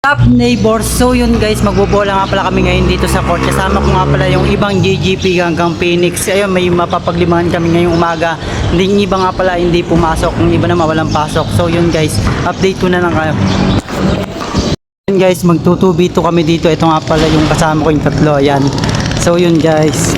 Up neighbors, so yun guys, magbobola nga pala kami ngayon dito sa court. Kasama ko nga pala yung ibang GGP hanggang Phoenix. Ayun, may mapapaglimahan kami ngayong umaga. Yung iba nga pala hindi pumasok, yung iba na mawalang pasok. So yun guys, update ko na lang kayo. Yun guys, magtutubito kami dito. Ito nga pala yung kasama ko yung tatlo. Ayan. So yun guys.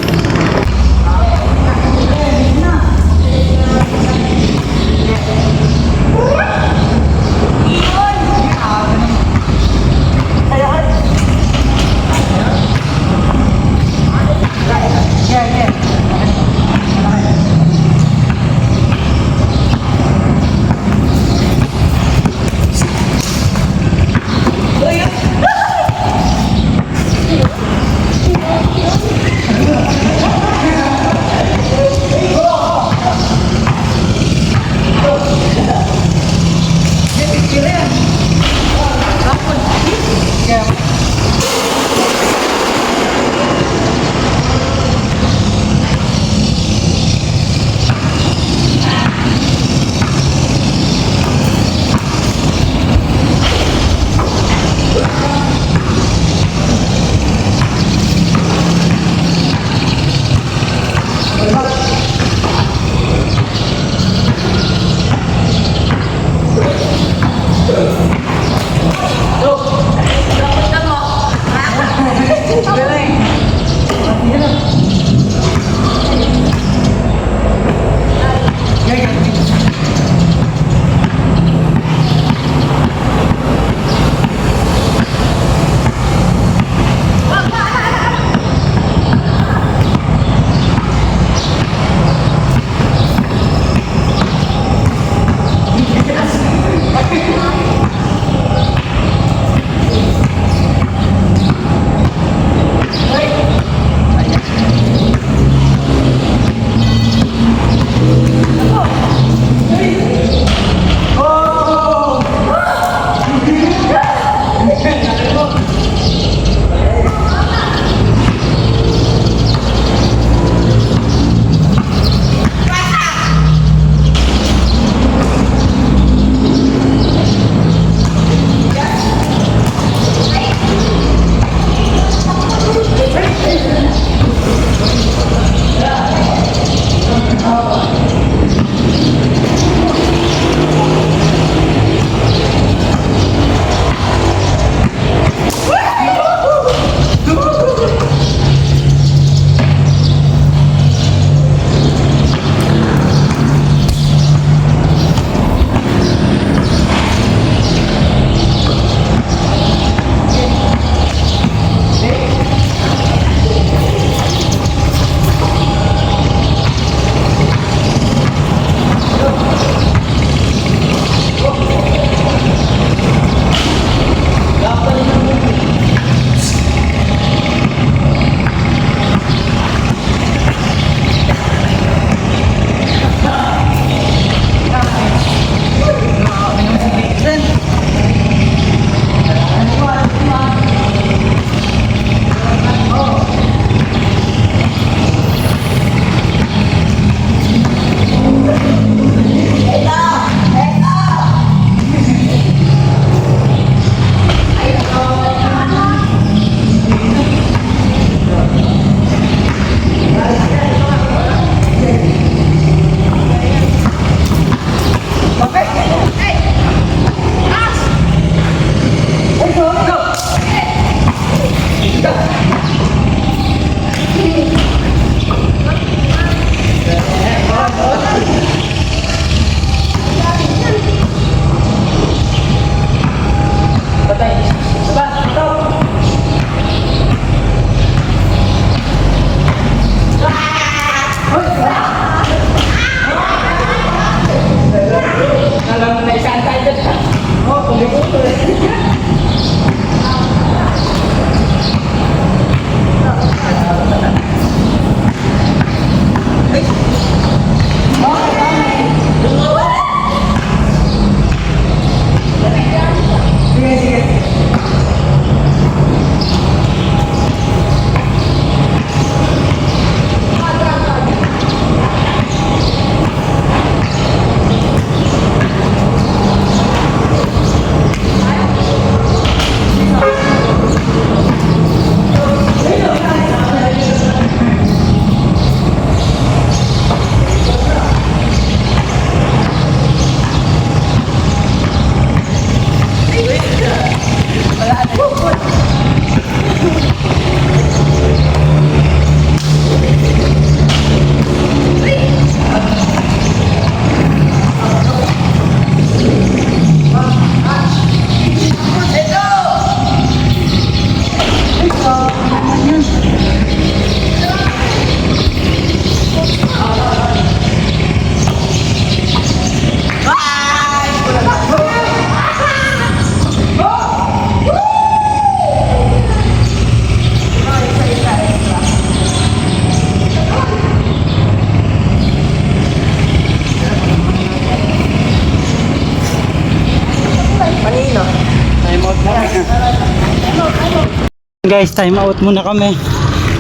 Guys, time out muna kami.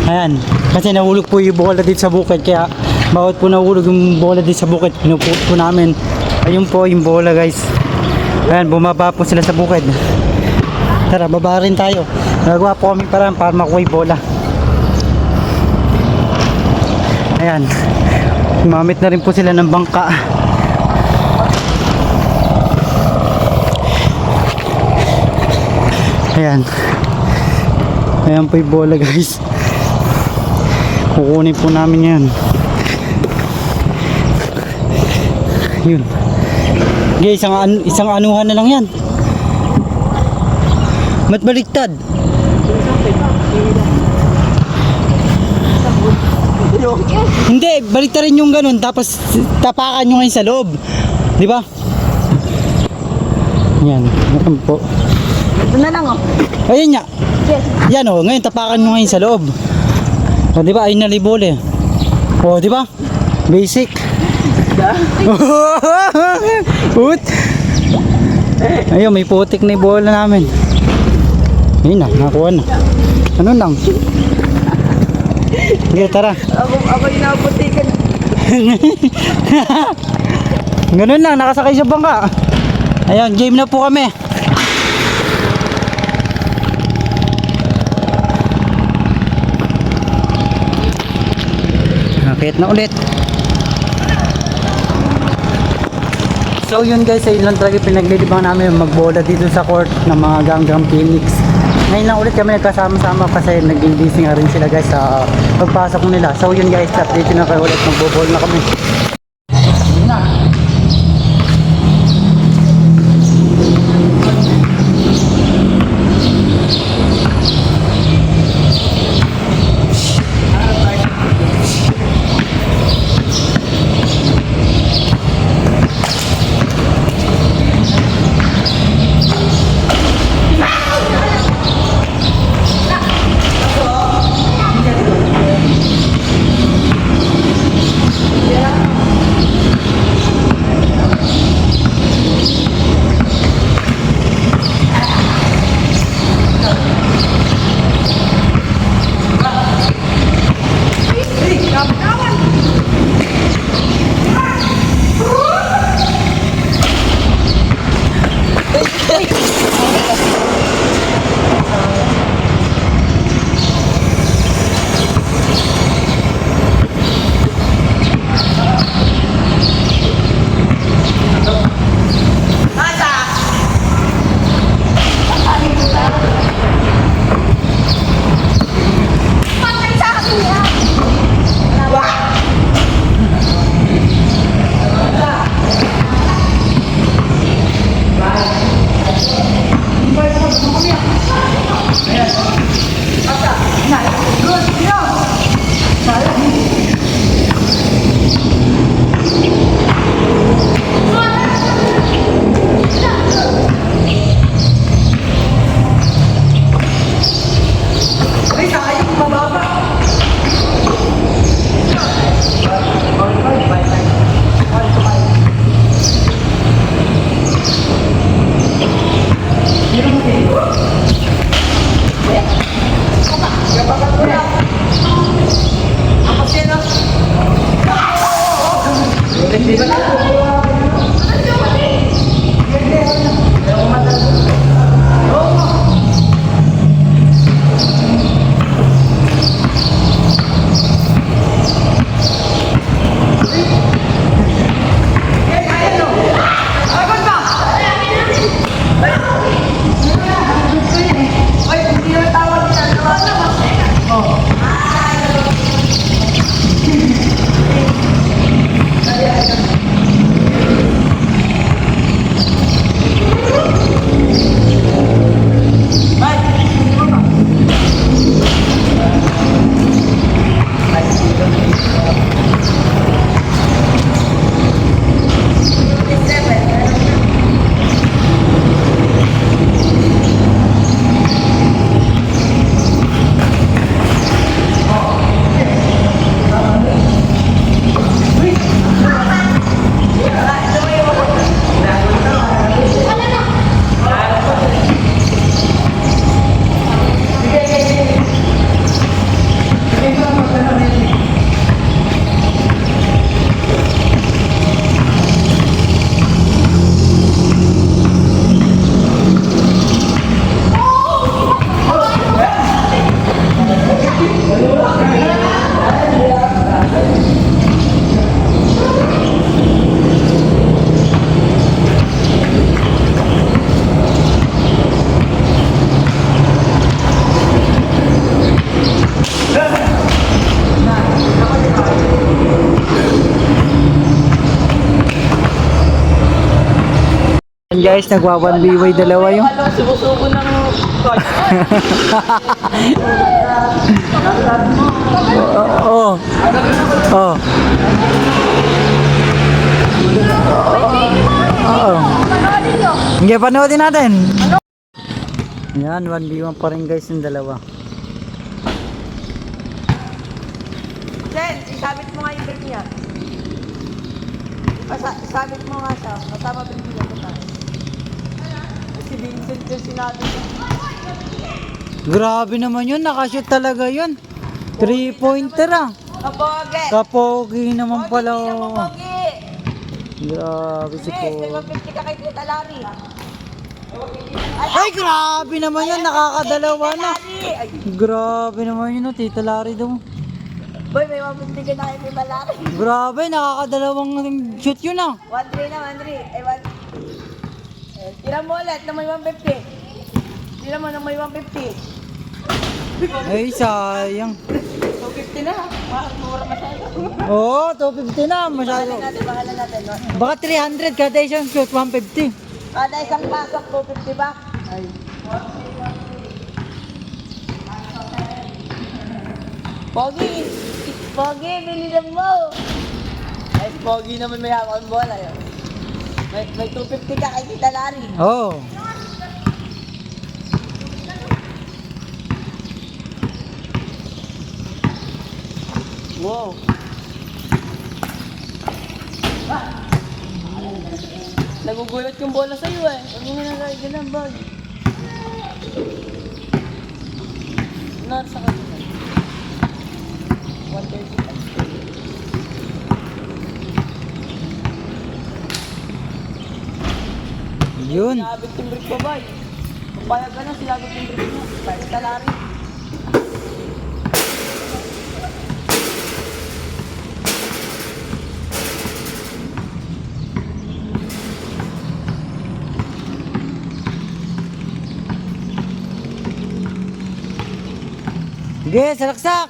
Ayan, kasi nahulog po yung bola dito sa bukid, kaya bawat po nahulog yung bola dito sa bukid, pinuput po namin. Ayun po yung bola guys. Ayan, bumaba po sila sa bukid. Tara, baba rin tayo. Nagawa po kami para makuha yung bola. Ayan, gumamit na rin po sila ng bangka. Ayan. Ayan po yung bola guys. Kukunin po namin yan. Yun. Okay, isang anuhan na lang yan. Ba't baliktad? Hindi, baliktad rin yung ganun. Tapos tapakan nyo ngayon sa loob. Di ba? Yan. Yan po. Ito na lang oh. Ayun nga. Yes. Yan o, ngayon tapakan nyo ngayon sa loob. O, di ba? Ayun na libol eh. O, di ba? Basic. Ut. Ayun, may putik na yung bola namin. Ayun na, nakuha na. Ano lang? Sige, tara. Abang naputikan. Ganun lang, nakasakay sa bangka. Ayun, game na po kami. Nakit na ulit. So yun guys, ayun lang talaga pinaglilibang namin magbola dito sa court ng mga Ganggang Phoenix. Ngayon lang ulit kami nagkasama-sama kasi naging busy nga rin sila guys sa pagpasok nila. So yun guys, update na kayo ulit, magbobol na kami. Yun na. Yan guys, nagwa-1v1 dalawa yung. Alam, sumusuko ng Oo. Oo. Oo. Hindi, panoodin natin. Yan, 1v1 pa rin guys yung dalawa. Jen, isabit mo nga yung brick niya. Isabit mo nga siya. Kasama brick niya sa taas. Si Vincent yung sinabi niya. Grabe naman yun, nakashoot talaga yun. 3-pointer ah. Kapoge! Kapogi naman pala. Pogi, Oh. pogi! Grabe si Yes, Pogi. 50 ka kay Tita Larry. Ay, grabe naman yun, nakakadalawa na. Ay, Grabe naman yun, oh, Tita Larry daw. boy, may 150 ka na kay Tita Larry. Grabe, nakakadalawang shoot yun ah. 1-3 na, 1-3. Ay, 1. Tira mo ulit na may 150. Tira mo na may 150. Ay, sayang. 250 na. Mura masyado. Oo, 250 na, masyado. Bahala natin. Baka 300 kada isang shoot, 150. Kada isang pasok, 250 ba? Ay. Pogi! Pogi, bilisan mo! Ay, Pogi naman may hawak ang bola yun. May 250 ka kay Tita Larry. Oo. Wow! Nagugulat yung bola sa'yo eh. Ano nga nagay ganun, bag? Nasa kanina. 135. Yun. Sinabit yung brick pa ba? Papayag ka na, sinabit yung brick mo. Kahit talari. Sige, salaksak!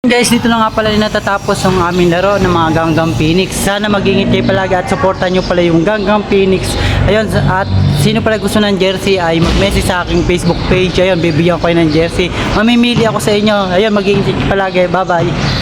Guys, dito na nga pala rin natatapos ang aming laro ng mga Ganggang Phoenix. Sana mag-ingat kayo palagi at supportan nyo pala yung Ganggang Phoenix. Ayun, at sino pala gusto ng jersey ay mag-message sa aking Facebook page. Ayun, bibigyan ko kayo ng jersey. Mamimili ako sa inyo. Ayun, mag-ingat kayo palagi. Bye-bye.